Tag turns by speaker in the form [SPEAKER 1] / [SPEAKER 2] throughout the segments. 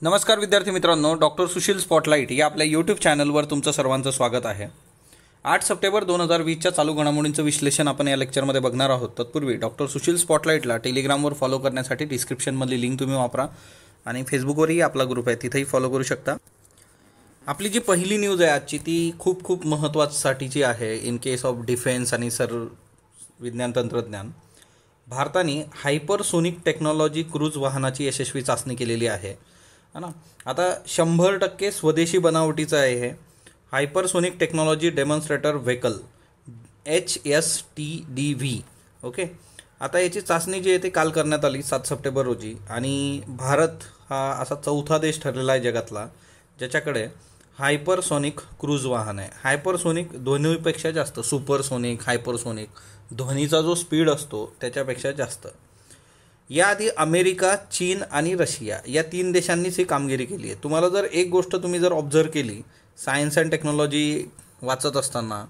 [SPEAKER 1] नमस्कार विद्यार्थी मित्रांनो, डॉक्टर सुशील स्पॉटलाईट या आपल्या यूट्यूब चॅनलवर तुमचं सर्वांचं स्वागत आहे। 8 सप्टेंबर 2020च्या चालू घडामोडींचं विश्लेषण आपण या लेक्चरमध्ये बघणार आहोत। तत्पूर्वी डॉक्टर सुशील स्पॉटलाईटला टेलिग्रामवर फॉलो करण्यासाठी डिस्क्रिप्शनमधली लिंक तुम्ही वापरा आणि फेसबुकवरही आपला ग्रुप आहे, तिथेही फॉलो करू शकता। आपली जी पहिली न्यूज आहे आजची ती खूप महत्त्वासाठीची आहे इन केस ऑफ डिफेन्स आणि विज्ञान तंत्रज्ञान। भारताने हायपरसोनिक टेक्नॉलॉजी क्रूज वाहनाची यशस्वी चाचणी केलेली आहे है ना। आता 100% स्वदेशी बनावटीचं आहे हे hypersonic technology demonstrator vehicle HSTDV। Okay, आता याची चाचणी जी आहे ती काल करण्यात आली 7 सप्टेंबर रोजी आणि भारत हा असा चौथा देश ठरलेला आहे जगातला ज्याच्याकडे हायपरसोनिक क्रूज वाहन आहे। हायपरसोनिक ध्वनीपेक्षा जास्त, सुपरसोनिक, हायपरसोनिक ध्वनीचा जो स्पीड असतो त्याच्यापेक्षा जास्त। याआधी अमेरिका, चीन आणि रशिया या 3 देशांनीच ही कामगिरी केली आहे। तुम्हाला जर एक गोष्ट तुम्ही जर ऑब्झर्व केली सायन्स अँड टेक्नॉलॉजी वाचत असताना,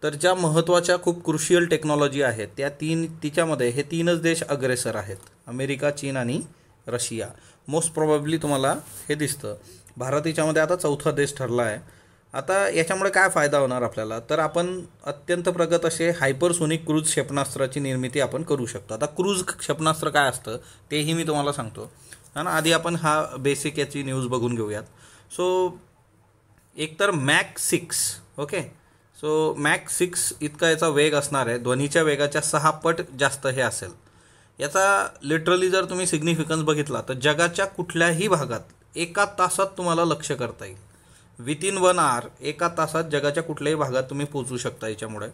[SPEAKER 1] तर ज्या महत्त्वाच्या खूप क्रुशियल टेक्नॉलॉजी आहेत त्या तिच्यामध्ये हे 3च देश अग्रेसर आहेत, अमेरिका, चीन आणि रशिया। मोस्ट प्रोबॅबली तुम्हाला हे दिसतं। भारत याच्यामध्ये आता चौथा देश ठरला आहे। आता याच्यामुळे काय फायदा होणार आपल्याला, तर आपण अत्यंत प्रगत असे हायपरसोनिक क्रूज क्षेपणास्त्राची निर्मिती आपण करू शकतो। आता क्रूज क्षेपणास्त्र काय असतं तेही मी तुम्हाला सांगतो है ना। आधी आपण हा बेसिक याची न्यूज बघून घेऊयात। सो एकतर मॅक 6, ओके, सो मॅक 6 इतका याचा वेग असणार आहे, ध्वनीच्या वेगाच्या 6 पट जास्त हे असेल। याचा लिटरली जर तुम्ही सिग्निफिकन्स बघितला तर जगाच्या कुठल्याही भागात 1 तासात तुम्हाला लक्ष्य करता येईल। विथिन 1 आवर 1 तासात जगाच्या कुठल्याही भागात तुम्ही पोहोचू शकता। याच्यामुळे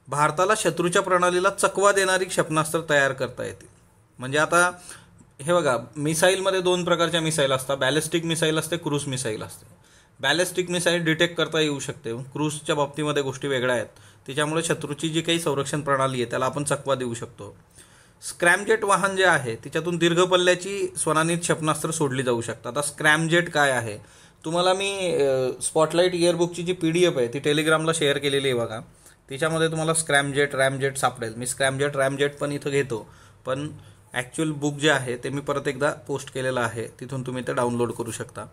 [SPEAKER 1] भारताला शत्रूच्या प्रणालीला चकवा देणारी क्षेपणास्त्र तयार करता येतील। म्हणजे आता हे बघा, मिसाईलमध्ये 2 प्रकारच्या मिसाईल असतात, बॅलिस्टिक मिसाईल असते, क्रूज मिसाईल असते। बॅलिस्टिक मिसाईल डिटेक्ट करता येऊ शकते, क्रूजच्या बाबतीमध्ये गोष्टी वेगळ्या आहेत। त्याच्यामुळे शत्रूची जी काही संरक्षण प्रणाली आहे त्याला आपण चकवा देऊ शकतो। स्क्रॅमजेट वाहन जे आहे त्याच्यातून दीर्घ पल्ल्याची स्वनानीत क्षेपणास्त्र सोडली जाऊ शकतात। आता स्क्रॅमजेट काय आहे, तुम्हाला मी स्पॉटलाईट इयरबुकची जी PDF आहे ती टेलिग्रामला शेअर केलेली आहे बघा, त्याच्यामध्ये तुम्हाला स्क्रॅमजेट, रॅमजेट सापडेल। मी स्क्रॅमजेट, रॅमजेट पण इथं घेतो, पण ॲक्च्युअल बुक जे आहे ते मी परत एकदा पोस्ट केलेलं आहे, तिथून तुम्ही ते डाउनलोड करू शकता।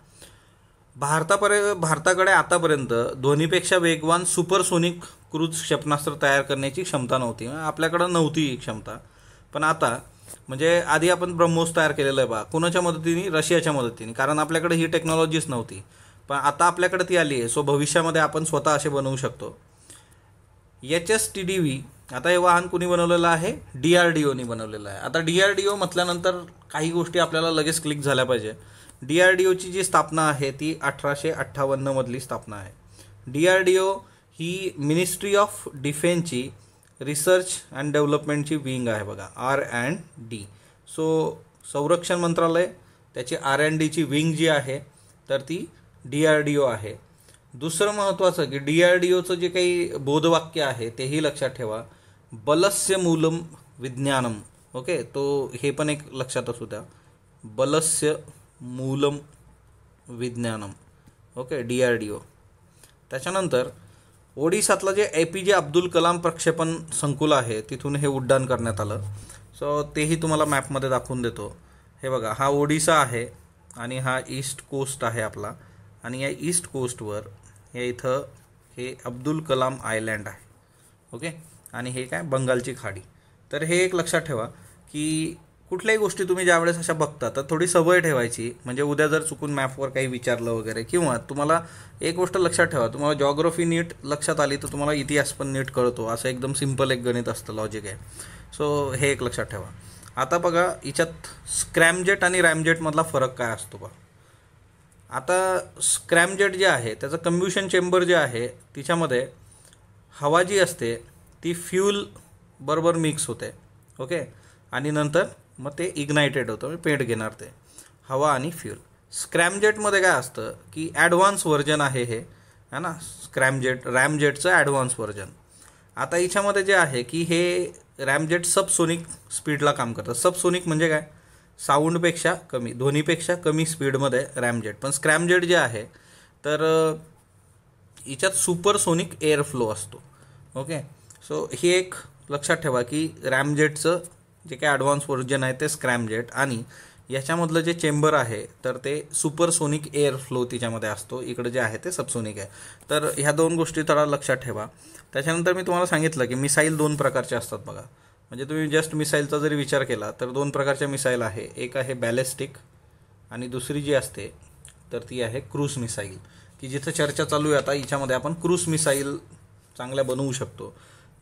[SPEAKER 1] भारताकडे आतापर्यंत ध्वनीपेक्षा वेगवान सुपरसोनिक क्रूज क्षेपणास्त्र तयार करण्याची क्षमता नव्हती, आपल्याकडं नव्हती ही क्षमता। पण आता म्हणजे आधी आपण ब्रह्मोस तयार केलेलं आहे बा, कुणाच्या मदतीने, रशियाच्या मदतीने, कारण आपल्याकडे ही टेक्नॉलॉजीच नव्हती, पण आता आपल्याकडे ती आली आहे। सो भविष्यामध्ये आपण स्वतः असे बनवू शकतो। HSTDV, आता हे वाहन कुणी बनवलेलं आहे, DRDOने बनवलेलं आहे। आता DRDO म्हटल्यानंतर काही गोष्टी आपल्याला लगेच क्लिक झाल्या पाहिजे। DRDOची जी स्थापना आहे ती 1858 मधली स्थापना आहे। DRDO ही मिनिस्ट्री ऑफ डिफेन्सची रिसर्च अँड डेव्हलपमेंटची विंग आहे बघा, R&D। सो संरक्षण मंत्रालय त्याची R&Dची विंग जी आहे तर ती DRDO आहे। दुसरं महत्त्वाचं की DRDOचं जे काही बोधवाक्य आहे तेही लक्षात ठेवा, बलस्य मूलम विज्ञानम। ओके, तो हे पण एक लक्षात असू द्या, बलस्य मूलम विज्ञानम। Okay, DRDO। त्याच्यानंतर ओडिशातलं जे APJ अब्दुल कलाम प्रक्षेपण संकुल आहे तिथून हे उड्डाण करण्यात आलं। सो तेही तुम्हाला मॅपमध्ये दाखवून देतो। हे बघा, हा ओडिशा आहे आणि हा ईस्ट कोस्ट आहे आपला, आणि या ईस्ट कोस्टवर हे इथं हे अब्दुल कलाम आयलँड आहे। ओके, आणि हे काय, बंगालची खाडी। तर हे एक लक्षात ठेवा की कुठल्याही गोष्टी तुम्ही ज्यावेळेस अशा बघता तर थोडी सवय ठेवायची, म्हणजे उद्या जर चुकून मॅपवर काही विचारलं वगैरे, किंवा तुम्हाला एक गोष्ट लक्षात ठेवा, तुम्हाला जॉग्राफी नीट लक्षात आली तर तुम्हाला इतिहास पण नीट कळतो, असं एकदम सिंपल एक गणित असतं, लॉजिक आहे। सो हे एक लक्षात ठेवा। आता बघा, याच्यात स्क्रॅमजेट आणि रॅमजेटमधला फरक काय असतो बघा। आता स्क्रॅमजेट जे आहे त्याचं कम्ब्युशन चेंबर जे आहे तिच्यामध्ये हवा जी असते ती फ्यूल बरोबर मिक्स होते, ओके, आणि नंतर मग ते इग्नायटेड होतं, म्हणजे पेट घेणार ते हवा आणि फ्यूल। स्क्रॅमजेटमध्ये काय असतं की ॲडव्हान्स व्हर्जन आहे हे, है ना, स्क्रॅमजेट, रॅमजेटचं ॲडव्हान्स व्हर्जन। आता याच्यामध्ये जे आहे की हे रॅमजेट सबसोनिक स्पीडला काम करतं। सबसोनिक म्हणजे काय, साऊंडपेक्षा कमी, ध्वनीपेक्षा कमी स्पीडमध्ये रॅमजेट। पण स्क्रॅमजेट जे आहे तर याच्यात सुपरसोनिक एअर फ्लो असतो। ओके, सो ही एक लक्षात ठेवा की रॅमजेटचं जे काही ॲडव्हान्स व्हर्जन आहे ते स्क्रॅमजेट, आणि याच्यामधलं जे चेंबर आहे तर ते सुपरसोनिक एअर फ्लो तिच्यामध्ये असतो, इकडे जे आहे ते सबसोनिक आहे. तर ह्या दोन गोष्टी थोडा लक्षात ठेवा. त्याच्यानंतर मी तुम्हाला सांगितलं की मिसाईल दोन प्रकारचे असतात बघा. म्हणजे तुम्ही जस्ट मिसाईलचा जरी विचार केला तर दोन प्रकारच्या मिसाईल आहे. एक आहे बॅलिस्टिक आणि दुसरी जी असते तर ती आहे क्रूज मिसाईल, की जिथं चर्चा चालू आहे आता हिच्यामध्ये आपण क्रूज मिसाईल चांगल्या बनवू शकतो.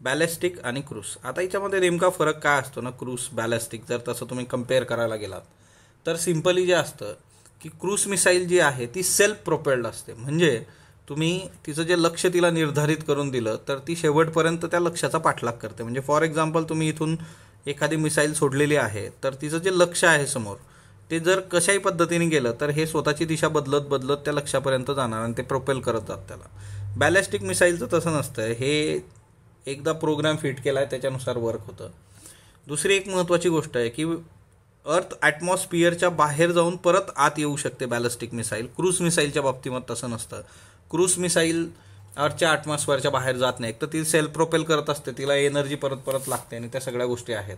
[SPEAKER 1] बॅलिस्टिक आणि क्रूज. आता याच्यामध्ये नेमका फरक काय असतो ना, क्रूज बॅलिस्टिक जर तसं तुम्ही कम्पेअर करायला गेलात तर सिम्पली जे असतं की क्रूज मिसाईल जी आहे ती सेल्फ प्रोपेल्ड असते. म्हणजे तुम्ही तिचं जे लक्ष्य तिला निर्धारित करून दिलं तर ती शेवटपर्यंत त्या लक्ष्याचा पाठलाग करते. म्हणजे फॉर एक्झाम्पल तुम्ही इथून एखादी मिसाईल सोडलेली आहे तर तिचं जे लक्ष्य आहे समोर ते जर कशाही पद्धतीने गेलं तर हे स्वतःची दिशा बदलत बदलत त्या लक्ष्यापर्यंत जाणार आणि ते प्रोपेल करत जात त्याला. बॅलिस्टिक मिसाईलचं तसं नसतं, हे एकदा प्रोग्राम फिट केला आहे त्याच्यानुसार वर्क होतं. दुसरी एक महत्त्वाची गोष्ट आहे की अर्थ ॲटमॉस्फिअरच्या बाहेर जाऊन परत आत येऊ शकते बॅलिस्टिक मिसाईल. क्रूज मिसाईलच्या बाबतीमध्ये तसं नसतं. क्रूज मिसाईल अर्थच्या ॲटमॉस्फिअरच्या बाहेर जात नाही, तर ती सेल्फ प्रोपेल करत असते, तिला एनर्जी परत परत लागते आणि त्या सगळ्या गोष्टी आहेत.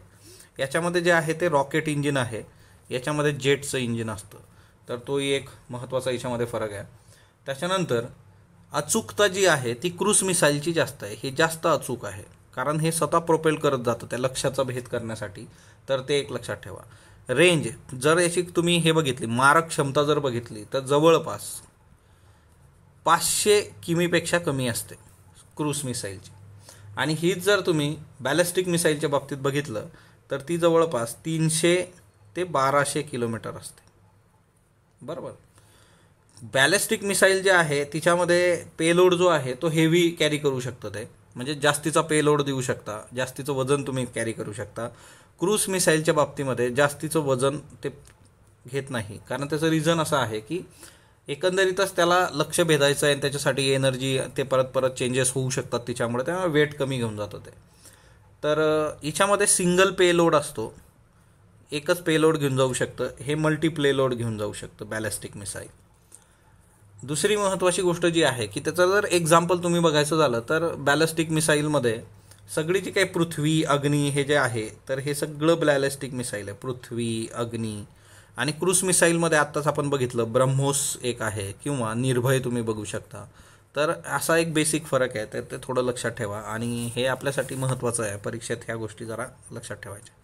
[SPEAKER 1] याच्यामध्ये जे आहे ते रॉकेट इंजिन आहे, याच्यामध्ये जेटचं इंजिन असतं. तर तोही एक महत्त्वाचा याच्यामध्ये फरक आहे. त्याच्यानंतर अचूकता जी आहे ती क्रूज मिसाईलची जास्त आहे. हे जास्त अचूक आहे कारण हे स्वतः प्रोपेल करत जातं त्या लक्ष्याचा भेद करण्यासाठी. तर ते एक लक्षात ठेवा. रेंज जर याची तुम्ही हे बघितली, मारक क्षमता जर बघितली तर जवळपास 500 किमीपेक्षा कमी असते क्रूज मिसाईलची. आणि हीच जर तुम्ही बॅलिस्टिक मिसाईलच्या बाबतीत बघितलं तर ती जवळपास 300 ते 1200 किलोमीटर असते. बरोबर. बॅलिस्टिक मिसाईल जे आहे तिच्यामध्ये पेलोड जो आहे तो हेवी कॅरी करू शकतं, ते म्हणजे जास्तीचा पेलोड देऊ शकता, जास्तीचं वजन तुम्ही कॅरी करू शकता. क्रूज मिसाईलच्या बाबतीमध्ये जास्तीचं वजन ते घेत नाही, कारण त्याचं रिझन असं आहे की एकंदरीतच त्याला लक्ष भेदायचं आहे आणि त्याच्यासाठी एनर्जी ते परत परत चेंजेस होऊ शकतात तिच्यामुळे, त्यामुळे वेट कमी घेऊन जातं ते. तर हिच्यामध्ये सिंगल पेलोड असतो, एकच पेलोड घेऊन जाऊ शकतं. हे मल्टी पेलोड घेऊन जाऊ शकतं बॅलिस्टिक मिसाईल. दुसरी महत्त्वाची गोष्ट जी आहे की त्याचं जर एक्झाम्पल तुम्ही बघायचं झालं तर बॅलिस्टिक मिसाईलमध्ये सगळी जी काही पृथ्वी अग्नी हे जे आहे तर हे सगळं बॅलिस्टिक मिसाईल आहे. पृथ्वी अग्नी. आणि क्रूज मिसाईलमध्ये आत्ताच आपण बघितलं ब्रह्मोस एक आहे किंवा निर्भय तुम्ही बघू शकता. तर असा एक बेसिक फरक आहे, तर ते थोडं लक्षात ठेवा आणि हे आपल्यासाठी महत्त्वाचं आहे. परीक्षेत ह्या गोष्टी जरा लक्षात ठेवायच्या.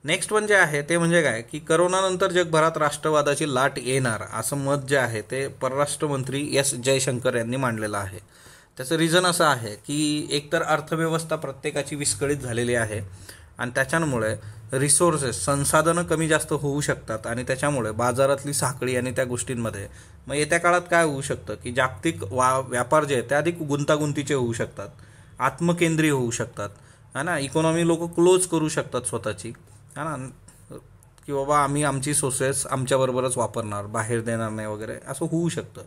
[SPEAKER 1] नेक्स्ट वन जे आहे ते म्हणजे काय की करोनानंतर जगभरात राष्ट्रवादाची लाट येणार असं मत जे आहे ते परराष्ट्र मंत्री एस जयशंकर यांनी मांडलेलं आहे. त्याचं रिझन असं आहे की एकतर अर्थव्यवस्था प्रत्येकाची विस्कळीत झालेली आहे आणि त्याच्यामुळे रिसोर्सेस संसाधनं कमी जास्त होऊ शकतात आणि त्याच्यामुळे बाजारातली साखळी आणि त्या गोष्टींमध्ये मग येत्या काळात काय होऊ शकतं की जागतिक व्यापार जे आहे ते अधिक गुंतागुंतीचे होऊ शकतात, आत्मकेंद्रीय होऊ शकतात, है ना. इकॉनॉमी लोक क्लोज करू शकतात स्वतःची, है ना, की बाबा आम्ही आमची सोर्सेस आमच्याबरोबरच वापरणार, बाहेर देणार नाही वगैरे, असं होऊ शकतं.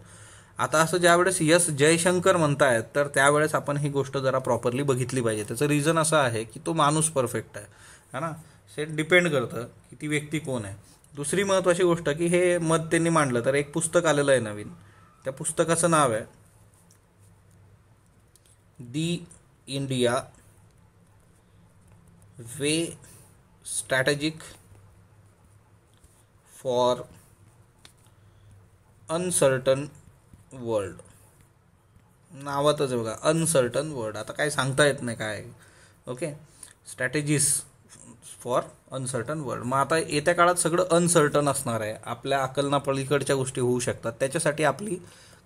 [SPEAKER 1] आता असं ज्यावेळेस एस जयशंकर म्हणतायत तर त्यावेळेस आपण ही गोष्ट जरा प्रॉपरली बघितली पाहिजे. त्याचं रिझन असं आहे की तो माणूस परफेक्ट आहे, है ना. हे डिपेंड करतं की ती व्यक्ती कोण आहे. दुसरी महत्त्वाची गोष्ट की हे मत त्यांनी मांडलं तर एक पुस्तक आलेलं आहे नवीन. त्या पुस्तकाचं नाव आहे the India way strategic for uncertain world. नावातच आहे बघा, अनसर्टन वर्ल्ड. आता काय सांगता येत नाही काय. Okay, strategies for uncertain world. मग आता येत्या काळात सगळं अनसर्टन असणार आहे, आपल्या अकलना पलीकडच्या गोष्टी होऊ शकतात. त्याच्यासाठी आपली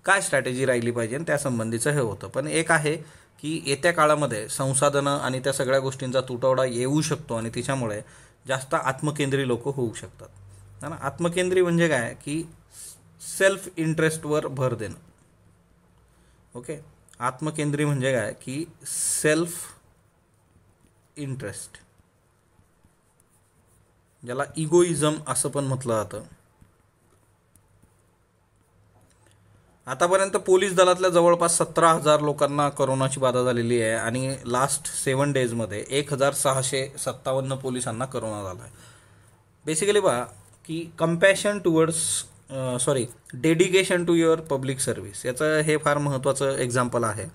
[SPEAKER 1] काय स्ट्रॅटेजी राहिली पाहिजे आणि त्यासंबंधीचं हे होतं. पण एक आहे की येत्या काळामध्ये संसाधनं आणि त्या सगळ्या गोष्टींचा तुटवडा येऊ शकतो आणि त्याच्यामुळे जास्त आत्मकेंद्री लोक होऊ शकतात, है ना. आत्मकेंद्री म्हणजे काय की सेल्फ इंटरेस्टवर भर देणं. ओके, आत्मकेंद्री म्हणजे काय की सेल्फ इंटरेस्ट, ज्याला इगोइझम असं पण म्हटलं जातं. आतापर्यंत पोलीस दलातल्या जवळपास 17,000 लोकांना कोरोनाची बाधा झालेली आहे आणि लास्ट 7 डेजमध्ये 1,657 पोलिसांना कोरोना झाला आहे. बेसिकली बघा की compassion towards dedication to your public service, याचं हे फार महत्त्वाचं एक्झाम्पल आहे.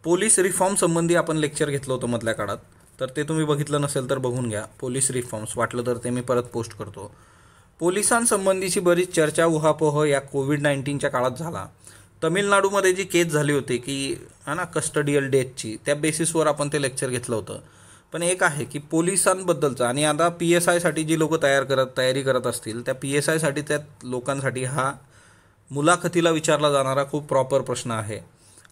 [SPEAKER 1] पोलीस रिफॉर्म संबंधी आपण लेक्चर घेतलं होतं मधल्या काळात, तर ते तुम्ही बघितलं नसेल तर बघून घ्या. पोलीस रिफॉर्म्स वाटलं तर ते मी परत पोस्ट करतो. पोलिसांसंबंधीची बरीच चर्चा उहापोह या कोविड-19च्या काळात झाला. तमिळनाडूमध्ये जी केस झाली होती की है ना कस्टडियल डेथची, त्या बेसिसवर आपण ते लेक्चर घेतलं होतं. पण एक आहे की पोलिसांबद्दलचं, आणि आता PSIसाठी जी लोक तयारी करत असतील त्या PSIसाठी त्या लोकांसाठी हा मुलाखतीला विचारला जाणारा खूप प्रॉपर प्रश्न आहे.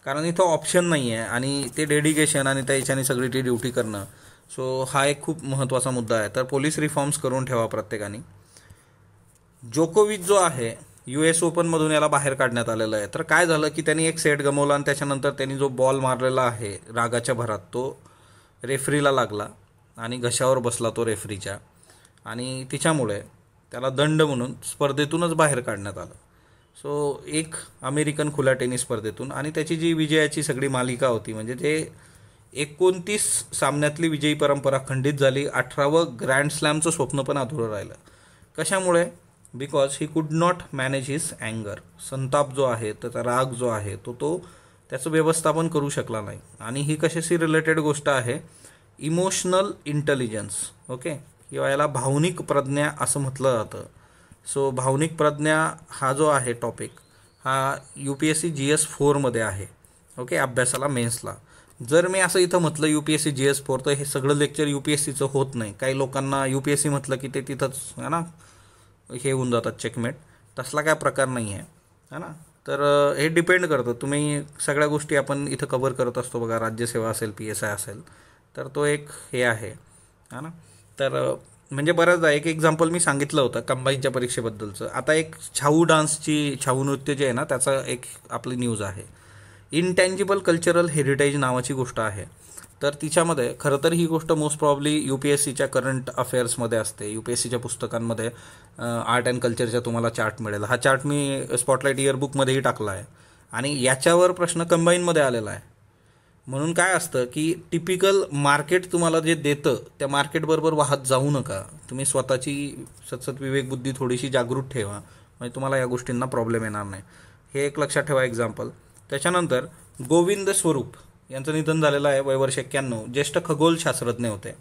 [SPEAKER 1] कारण इथं ऑप्शन नाही आहे आणि ते डेडिकेशन आणि त्या याच्याने सगळी ती ड्युटी करणं. सो हा एक खूप महत्त्वाचा मुद्दा आहे. तर पोलीस रिफॉर्म्स करून ठेवा प्रत्येकाने. जोकोविच जो आहे US ओपनमधून याला बाहेर काढण्यात आलेलं आहे. तर काय झालं की त्यांनी एक सेट गमवला आणि त्याच्यानंतर त्यांनी जो बॉल मारलेला आहे रागाच्या भरात तो रेफरीला लागला आणि घशावर बसला तो रेफरीच्या, आणि तिच्यामुळे त्याला दंड म्हणून स्पर्धेतूनच बाहेर काढण्यात आलं. सो एक अमेरिकन खुल्या टेनिस स्पर्धेतून, आणि त्याची जी विजयाची सगळी मालिका होती म्हणजे ते 29 सामन्यातली विजयी परंपरा खंडित झाली. 18वं ग्रँड स्लॅमचं स्वप्न पण अधुरं राहिलं. कशामुळे? Because he could not manage his अँगर. संताप जो आहे, त्याचा राग जो आहे तो त्याचं व्यवस्थापन करू शकला नाही. आणि ही कशाशी रिलेटेड गोष्ट आहे? Emotional intelligence. ओके, किंवा याला भावनिक प्रज्ञा असं म्हटलं जातं. सो भावनिक प्रज्ञा हा जो आहे टॉपिक हा UPSC GS 4मध्ये आहे. ओके, अभ्यासाला मेन्सला. जर मी असं इथं म्हटलं UPSC GS 4 तर हे सगळं लेक्चर UPSCचं होत नाही. काही लोकांना UPSC म्हटलं की ते तिथंच है ना हे होऊन जातात चेकमेट. तसला काय प्रकार नाही आहे है ना. तर हे डिपेंड करतं. तुम्ही सगळ्या गोष्टी आपण इथं कव्हर करत असतो बघा. राज्यसेवा असेल, PSI असेल, तर तो एक हे आहे है ना. तर म्हणजे बऱ्याचदा एक एक्झाम्पल मी सांगितलं होतं कंबाईनच्या परीक्षेबद्दलचं. आता एक छाऊ नृत्य जे आहे ना त्याचा एक आपली न्यूज आहे. इनटँजिबल कल्चरल हेरिटेज नावाची गोष्ट आहे. तर तिच्यामध्ये खरं तर ही गोष्ट मोस्ट प्रॉब्ली UPSCच्या करंट अफेअर्समध्ये असते. UPSCच्या पुस्तकांमध्ये आर्ट अँड कल्चरच्या तुम्हाला चार्ट मिळेल. हा चार्ट मी स्पॉटलाईट इयरबुकमध्येही टाकला आहे आणि याच्यावर प्रश्न कंबाईनमध्ये आलेला आहे. म्हणून काय असतं की टिपिकल मार्केट तुम्हाला जे देतं त्या मार्केटबरोबर वाहत जाऊ नका. तुम्ही स्वतःची सतत विवेकबुद्धी थोडीशी जागृत ठेवा, म्हणजे तुम्हाला या गोष्टींना प्रॉब्लेम येणार नाही. हे एक लक्षात ठेवा एक्झाम्पल. त्याच्यानंतर गोविंद स्वरूप यांचं निधन झालेलं आहे, वय वर्ष 91. ज्येष्ठ खगोलशास्त्रज्ञ होते.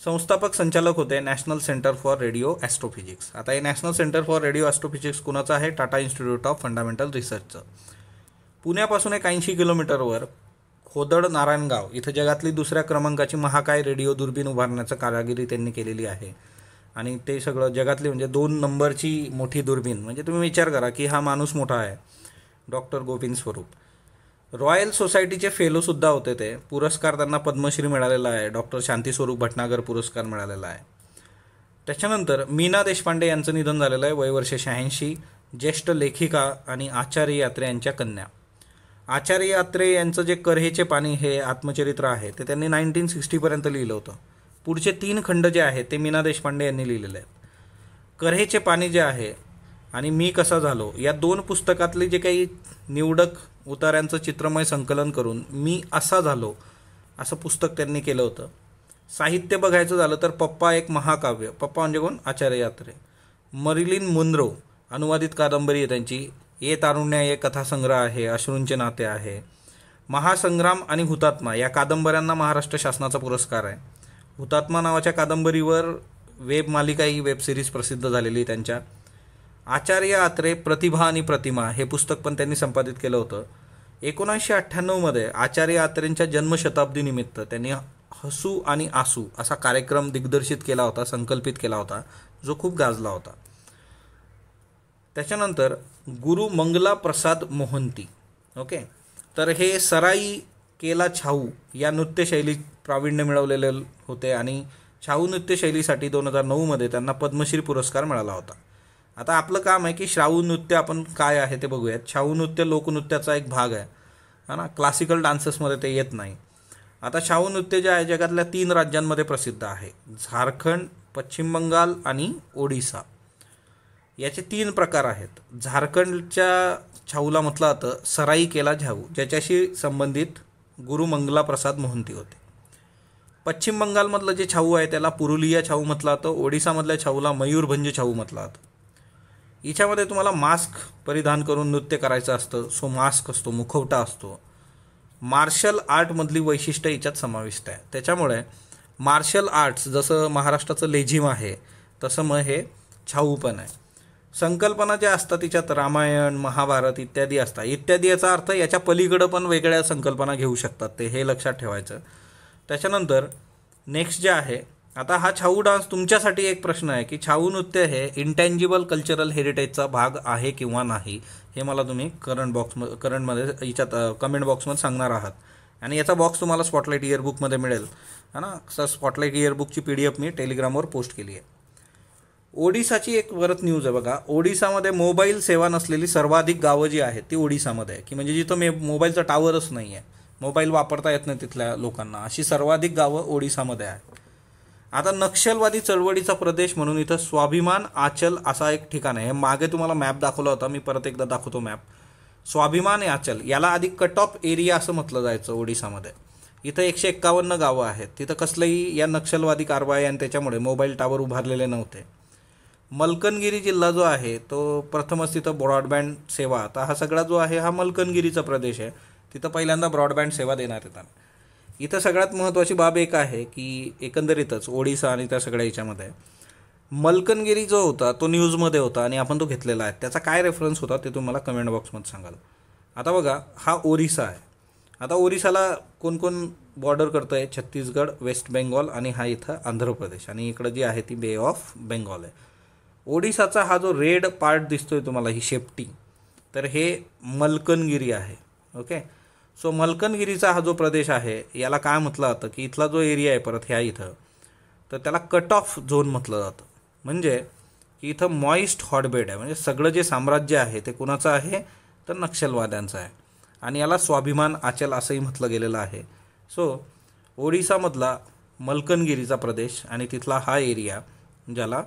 [SPEAKER 1] संस्थापक संचालक होते national centre for radio astrophysics. आता हे national centre for radio astrophysics कुणाचं आहे? टाटा इन्स्टिट्यूट ऑफ फंडामेंटल रिसर्चचं. पुण्यापासून एक 80 किलोमीटरवर खोदड नारायणगाव इथं जगातली 2ऱ्या क्रमांकाची महाकाय रेडिओ दुर्बीण उभारण्याचं कारागिरी त्यांनी केलेली आहे. आणि ते सगळं जगातली म्हणजे 2 नंबरची मोठी दुर्बीण. म्हणजे तुम्ही विचार करा की हा माणूस मोठा आहे. डॉक्टर गोविंद स्वरूप रॉयल सोसायटीचे फेलोसुद्धा होते ते. पुरस्कार त्यांना पद्मश्री मिळालेला आहे. डॉक्टर शांतीस्वरूप भटनागर पुरस्कार मिळालेला आहे. त्याच्यानंतर मीना देशपांडे यांचं निधन झालेलं आहे, वय वर्ष 86. ज्येष्ठ लेखिका आणि आचार्य यात्रे यांच्या कन्या. आचार्य यात्रे यांचं जे कऱ्हेचे पाणी हे आत्मचरित्र आहे ते त्यांनी 1960पर्यंत लिहिलं होतं. पुढचे 3 खंड जे आहेत ते मीना देशपांडे यांनी लिहिलेले आहेत. कऱ्हेचे पाणी जे आहे आणि मी कसा झालो या 2 पुस्तकातले जे काही निवडक उतार्यांचं चित्रमय संकलन करून मी असा झालो असं पुस्तक त्यांनी केलं होतं. साहित्य बघायचं झालं तर पप्पा एक महाकाव्य. पप्पा म्हणजे कोण? आचार्य यात्रे. मरिलिन मुनरो अनुवादित कादंबरी आहे त्यांची. ये तारुण्य ये कथासंग्रह आहे. अश्रूंचे नाते आहे. महासंग्राम आणि हुतात्मा या कादंबऱ्यांना महाराष्ट्र शासनाचा पुरस्कार आहे. हुतात्मा नावाच्या कादंबरीवर वेब मालिका ही वेब सिरीज प्रसिद्ध झालेली त्यांच्या. आचार्य आत्रे प्रतिभा आणि प्रतिमा हे पुस्तक पण त्यांनी संपादित केलं होतं. 1998मध्ये आचार्य आत्रेंच्या जन्मशताब्दीनिमित्त त्यांनी हसू आणि आसू असा कार्यक्रम दिग्दर्शित केला होता, संकल्पित केला होता, जो खूप गाजला होता. त्याच्यानंतर गुरु मंगला प्रसाद मोहंती. ओके, तर हे सराई केला छाऊ या नृत्यशैलीत प्रावीण्य मिळवलेले होते आणि छाऊ नृत्यशैलीसाठी 2009मध्ये त्यांना पद्मश्री पुरस्कार मिळाला होता. आता आपलं काम आहे की शाहू नृत्य आपण काय आहे ते बघूयात. शाहू नृत्य लोकनृत्याचा एक भाग आहे ना. क्लासिकल डान्सेसमध्ये ते येत नाही. आता शाहू नृत्य जे आहे जगातल्या 3 राज्यांमध्ये प्रसिद्ध आहे. झारखंड, पश्चिम बंगाल आणि ओडिसा. याचे 3 प्रकार आहेत. झारखंडच्या छाऊला म्हटलं जातं सराई केला छाऊ, ज्याच्याशी संबंधित गुरु मंगला प्रसाद मोहंती होते. पश्चिम बंगालमधलं जे छाऊ आहे त्याला पुरुलिया छाऊ म्हटलं जातं. ओडिसामधल्या छाऊला मयूरभंज छाऊ म्हटलं जातं. हिच्यामध्ये तुम्हाला मास्क परिधान करून नृत्य करायचं असतं. सो मास्क असतो, मुखवटा असतो. मार्शल आर्टमधली वैशिष्ट्य हिच्यात समाविष्ट आहे. त्याच्यामुळे मार्शल आर्ट्स जसं महाराष्ट्राचं लेझिम आहे तसं मग हे छाऊ पण आहे. संकल्पना ज्या असतात तिच्यात रामायण, महाभारत इत्यादी असतात. इत्यादी याचा अर्थ याच्या पलीकडं पण वेगळ्या संकल्पना घेऊ शकतात ते, हे लक्षात ठेवायचं. त्याच्यानंतर नेक्स्ट जे आहे, आता हा छाऊ डान्स तुमच्यासाठी एक प्रश्न आहे की छाऊ नृत्य हे इंटँजिबल कल्चरल हेरिटेजचा भाग आहे किंवा नाही, हे मला तुम्ही करंटमध्ये याच्यात कमेंट बॉक्समध्ये सांगणार आहात. आणि याचा बॉक्स तुम्हाला स्पॉटलाईट इयरबुकमध्ये मिळेल, है ना. स्पॉटलाईट इयरबुकची PDF मी टेलिग्रामवर पोस्ट केली आहे. ओडिसाची एक परत न्यूज आहे बघा. ओडिसामध्ये मोबाईल सेवा नसलेली सर्वाधिक गावं जी आहेत ती ओडिसामध्ये आहे, की म्हणजे जिथं मोबाईलचा टावरच नाही आहे, मोबाईल वापरता येत नाही तिथल्या लोकांना, अशी सर्वाधिक गावं ओडिसामध्ये आहे. आता नक्षलवादी चळवळीचा प्रदेश म्हणून इथं स्वाभिमान आचल असा एक ठिकाण आहे. हे मागे तुम्हाला मॅप दाखवला होता, मी परत एकदा दाखवतो मॅप. स्वाभिमान आचल याला आधी कट ऑफ एरिया असं म्हटलं जायचं ओडिसामध्ये. इथं 151 गावं आहेत. तिथं कसलंही या नक्षलवादी कारवाई आणि त्याच्यामुळे मोबाईल टावर उभारलेले नव्हते. मलकनगिरी जिल्हा जो आहे तो प्रथमच तिथं ब्रॉडबँड सेवा, आता हा सगळा जो आहे हा मलकनगिरीचा प्रदेश आहे, तिथं पहिल्यांदा ब्रॉडबँड सेवा देण्यात येतात. इथं सगळ्यात महत्त्वाची बाब एक आहे की एकंदरीतच ओडिसा आणि त्या सगळ्या याच्यामध्ये मलकनगिरी जो होता तो न्यूजमध्ये होता आणि आपण तो घेतलेला आहे. त्याचा काय रेफरन्स होता ते तुम्हाला कमेंट बॉक्समध्ये सांगाल. आता बघा, हा ओरिसा आहे. आता ओरिसाला कोण कोण बॉर्डर करतं आहे? छत्तीसगड, वेस्ट बेंगॉल आणि हा इथं आंध्र प्रदेश, आणि इकडं जी आहे ती बे ऑफ बेंगॉल आहे. ओडिसाचा हा जो रेड पार्ट दिसतोय तुम्हाला, ही शेपटी, तर हे मलकनगिरी आहे. ओके, सो मलकनगिरीचा हा जो प्रदेश आहे याला काय म्हटलं जातं की इथला जो एरिया आहे परत ह्या इथं, तर त्याला कट ऑफ झोन म्हटलं जातं. म्हणजे की इथं मॉइस्ट हॉटबेड आहे, म्हणजे सगळं जे साम्राज्य आहे ते कुणाचं आहे तर नक्षलवाद्यांचं आहे. आणि याला स्वाभिमान आचल असंही म्हटलं गेलेलं आहे. सो ओडिसामधला मलकनगिरीचा प्रदेश आणि तिथला हा एरिया ज्याला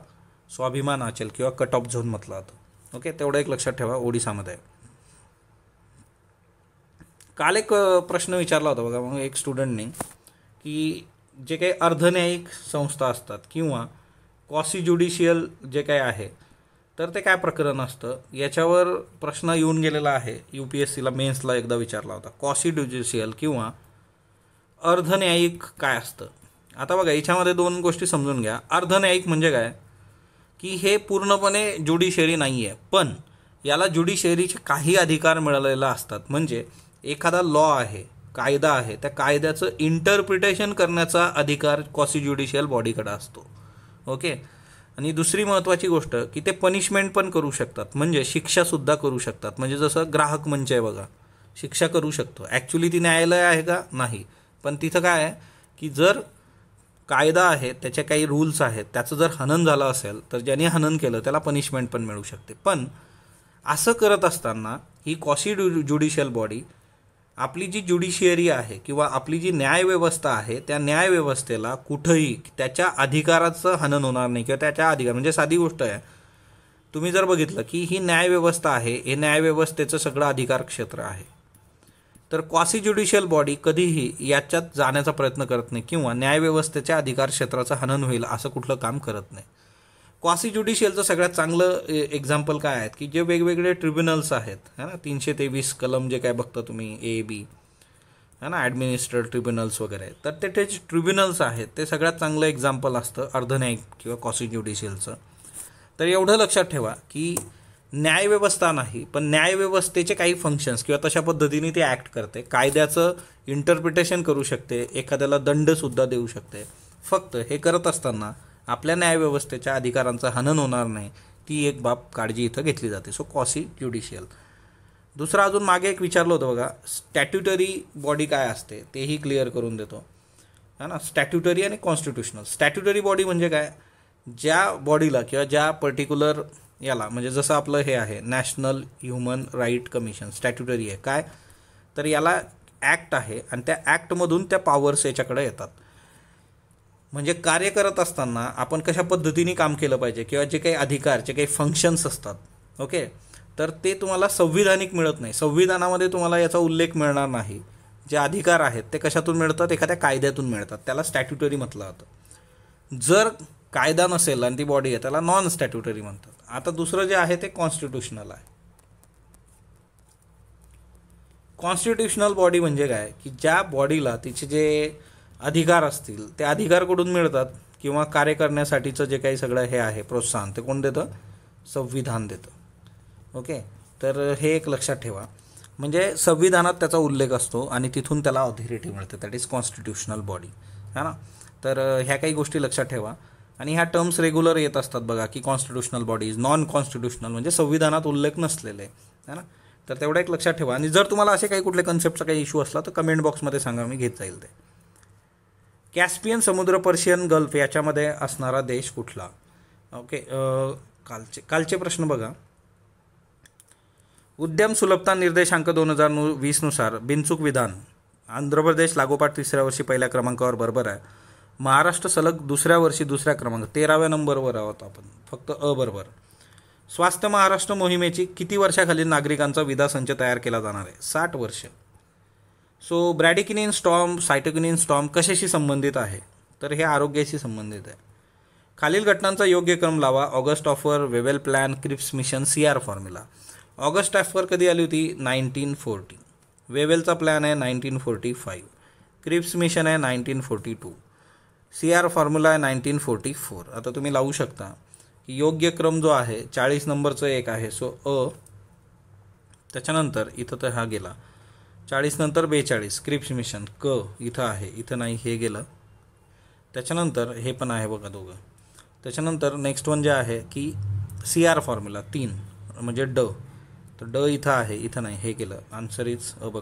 [SPEAKER 1] स्वाभिमान आचल किंवा कट ऑफ झोन म्हटलं जातं. ओके, तेवढं एक लक्षात ठेवा ओडिसामध्ये. काल एक प्रश्न विचारला होता बघा मग एक स्टुडंटने, की जे काही अर्धन्यायिक संस्था असतात किंवा क्वासी ज्युडिशियल जे काही आहे तर ते काय प्रकरण असतं, याच्यावर प्रश्न येऊन गेलेला आहे. UPSCला मेन्सला एकदा विचारला होता, क्वासी ज्युडिशियल किंवा अर्धन्यायिक काय असतं. आता बघा, याच्यामध्ये दोन गोष्टी समजून घ्या. अर्धन्यायिक म्हणजे काय की हे पूर्णपणे ज्युडिशरी नाही आहे, पण याला ज्युडिशरीचे काही अधिकार मिळालेले असतात. म्हणजे एखादा लॉ आहे, कायदा आहे, त्या कायद्याचं इंटरप्रिटेशन करण्याचा अधिकार क्वासी ज्युडिशियल बॉडीकडे असतो. ओके, आणि दुसरी महत्त्वाची गोष्ट की ते पनिशमेंट पण करू शकतात, म्हणजे शिक्षासुद्धा करू शकतात. म्हणजे जसं ग्राहक मंच आहे बघा, शिक्षा करू शकतो. ॲक्च्युली ती न्यायालय आहे का? नाही, पण तिथं काय आहे की जर कायदा आहे, त्याचे काही रूल्स आहेत, त्याचं जर हनन झालं असेल तर ज्याने हनन केलं त्याला पनिशमेंट पण मिळू शकते. पण असं करत असताना ही क्वासी ज्युडिशियल बॉडी आपली जी ज्युडिशियरी आहे किंवा आपली जी न्यायव्यवस्था आहे त्या न्यायव्यवस्थेला कुठंही त्याच्या अधिकाराचं हनन होणार नाही किंवा त्याच्या अधिकार, म्हणजे साधी गोष्ट आहे, तुम्ही जर बघितलं की ही न्यायव्यवस्था आहे, हे न्यायव्यवस्थेचं सगळं अधिकार क्षेत्र आहे, तर क्वासी ज्युडिशियल बॉडी कधीही याच्यात जाण्याचा प्रयत्न करत नाही किंवा न्यायव्यवस्थेच्या अधिकार क्षेत्राचं हनन होईल असं कुठलं काम करत नाही. क्वासी ज्युडिशियलचं सगळ्यात चांगलं एक्झाम्पल काय आहेत की जे वेगवेगळे ट्रिब्युनल्स आहेत, है ना, 323 कलम जे काय बघता तुम्ही, AAB, है ना, ॲडमिनिस्ट्रेटिव्ह ट्रिब्युनल्स वगैरे, तर ते जे ट्रिब्युनल्स आहेत ते सगळ्यात चांगलं एक्झाम्पल असतं अर्धन्यायिक किंवा क्वासी ज्युडिशियलचं. तर एवढं लक्षात ठेवा की न्यायव्यवस्था नाही, पण न्यायव्यवस्थेचे काही फंक्शन्स किंवा तशा पद्धतीने ते ॲक्ट करते, कायद्याचं इंटरप्रिटेशन करू शकते, एखाद्याला दंडसुद्धा देऊ शकते. फक्त हे करत असताना आपल्या न्यायव्यवस्थेच्या अधिकारांचं हनन होणार नाही, ती एक बाब काळजी इथं घेतली जाते. So quasi judicial. दुसरा अजून मागे एक विचारलं होतं बघा, स्टॅट्युटरी बॉडी काय असते तेही क्लिअर करून देतो, है ना. स्टॅट्युटरी आणि कॉन्स्टिट्युशनल. स्टॅट्युटरी बॉडी म्हणजे काय, ज्या बॉडीला किंवा ज्या पर्टिक्युलर याला, म्हणजे जसं आपलं हे आहे national human right commission, statutory आहे काय, तर याला ॲक्ट आहे आणि त्या ॲक्टमधून त्या पॉवर्स याच्याकडे येतात. म्हणजे कार्य करत असताना आपण कशा पद्धतीने काम केलं पाहिजे किंवा जे काही अधिकार, जे काही फंक्शन्स असतात, ओके, तर ते तुम्हाला संविधानिक मिळत नाही. संविधानामध्ये तुम्हाला याचा उल्लेख मिळणार नाही. जे अधिकार आहेत ते कशातून मिळतात, एखाद्या कायद्यातून मिळतात, त्याला स्टॅट्युटरी म्हटलं जातं. जर कायदा नसेल आणि ती बॉडी आहे त्याला नॉन स्टॅट्युटरी म्हणतात. आता दुसरं जे आहे ते कॉन्स्टिट्युशनल आहे. कॉन्स्टिट्युशनल बॉडी म्हणजे काय की ज्या बॉडीला तिचे जे अधिकार असतील ते अधिकार कुठून मिळतात किंवा कार्य करण्यासाठीचं जे काही सगळं हे आहे प्रोत्साहन ते कोण देतं? संविधान देतं. ओके, तर हे एक लक्षात ठेवा. म्हणजे संविधानात त्याचा उल्लेख असतो आणि तिथून त्याला ऑथॉरिटी मिळते, दॅट इज कॉन्स्टिट्युशनल बॉडी, है ना. तर ह्या काही गोष्टी लक्षात ठेवा. आणि ह्या टर्म्स रेग्युलर येत असतात बघा, की कॉन्स्टिट्युशनल बॉडीज, नॉन कॉन्स्टिट्युशनल म्हणजे संविधानात उल्लेख नसलेले, है ना. तर तेवढं एक लक्षात ठेवा. आणि जर तुम्हाला असे काही कुठले कन्सेप्टचा काही इश्यू असला तर कमेंट बॉक्समध्ये सांगा, मी घेत जाईल ते. कॅस्पियन समुद्र, पर्शियन गल्फ याच्यामध्ये असणारा देश कुठला? ओके, कालचे प्रश्न बघा. उद्यम सुलभता निर्देशांक 2020 नुसार बिनचूक विधान. आंध्र प्रदेश लागोपाठ तिसऱ्या वर्षी पहिल्या क्रमांकावर बरोबर आहे. महाराष्ट्र सलग दुसऱ्या वर्षी दुसऱ्या क्रमांक 13व्या नंबरवर आहोत आपण, फक्त बरोबर. स्वास्थ्य महाराष्ट्र मोहिमेची किती वर्षाखालील नागरिकांचा विधा संच तयार केला जाणार आहे? 60 वर्ष. सो ब्रॅडिकिनिन स्टॉर्म, सायटोकिनिन स्टॉर्म कशाशी संबंधित आहे? तर हे आरोग्याशी संबंधित आहे. खालील घटनांचा योग्य क्रम लावा. August offer, Wavell plan, Cripps mission, CR formula. August offer कधी आली होती? 1940. वेवेलचा प्लॅन आहे 1945. क्रिप्स मिशन आहे 1942. CR फॉर्म्युला आहे 1944. आता तुम्ही लावू शकता की योग्य क्रम जो आहे 40 नंबरचं एक आहे, सो त्याच्यानंतर इथं तर हा गेला 40 नंतर 42 क्रिप्स मिशन इथं आहे, इथं नाही, हे गेलं. त्याच्यानंतर हे पण आहे बघा दोघं. त्याच्यानंतर नेक्स्ट वन जे आहे की CR फॉर्म्युला 3 म्हणजे तर इथं आहे, इथं नाही, हे गेलं. आन्सर इज ब.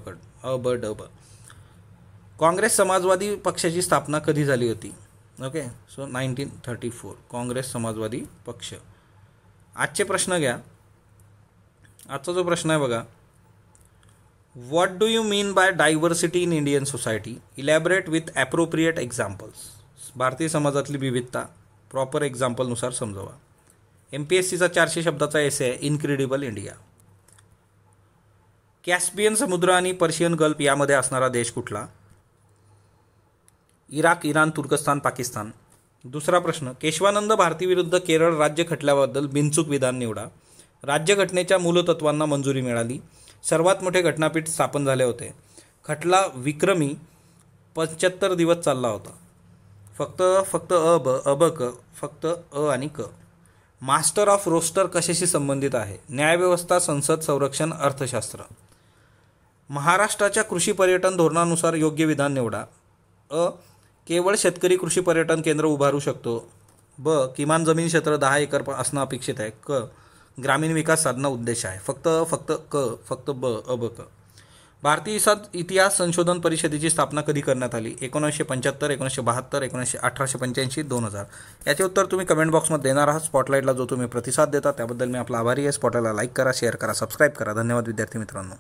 [SPEAKER 1] काँग्रेस समाजवादी पक्षाची स्थापना कधी झाली होती? Okay, so 1934. काँग्रेस समाजवादी पक्ष. आजचे प्रश्न घ्या. आजचा जो प्रश्न आहे बघा, what do you mean by diversity in Indian society? Elaborate with appropriate examples. भारतीय समाजातली विविधता प्रॉपर एक्झाम्पलनुसार समजवा. MPSCचा 400 शब्दाचा एसे आहे, इनक्रेडिबल इंडिया. कॅस्पियन समुद्र आणि पर्शियन गल्फ यामध्ये असणारा देश कुठला? इराक, इराण, तुर्कस्तान, पाकिस्तान. दुसरा प्रश्न, केशवानंद भारती विरुद्ध केरळ राज्य खटल्याबद्दल बिनचूक विधान निवडा. राज्यघटनेच्या मूलतत्वांना मंजुरी मिळाली. सर्वात मोठे घटनापीठ स्थापन झाले होते. खटला विक्रमी 75 दिवस चालला होता. फक्त फक्त अ आणि क. मास्टर ऑफ रोस्टर कशाशी संबंधित आहे? न्यायव्यवस्था, संसद, संरक्षण, अर्थशास्त्र. महाराष्ट्राच्या कृषी पर्यटन धोरणानुसार योग्य विधान निवडा. केवळ शेतकरी कृषी पर्यटन केंद्र उभारू शकतो. किमान जमीन क्षेत्र 10 एकर असणं अपेक्षित आहे. ग्रामीण विकास साधणं उद्देश आहे. फक्त क. भारतीय इतिहास संशोधन परिषदेची स्थापना कधी करण्यात आली? 1975, 1972, 1885, 2000. याचे उत्तर तुम्ही कमेंट बॉक्समध्ये देणार आहात. स्पॉटलाईटला जो तुम्ही प्रतिसाद देता त्याबद्दल मी आपला आभारी आहे. स्पॉटलाईटला लाईक करा, शेअर करा, सबस्क्राईब करा. धन्यवाद विद्यार्थी मित्रांनो.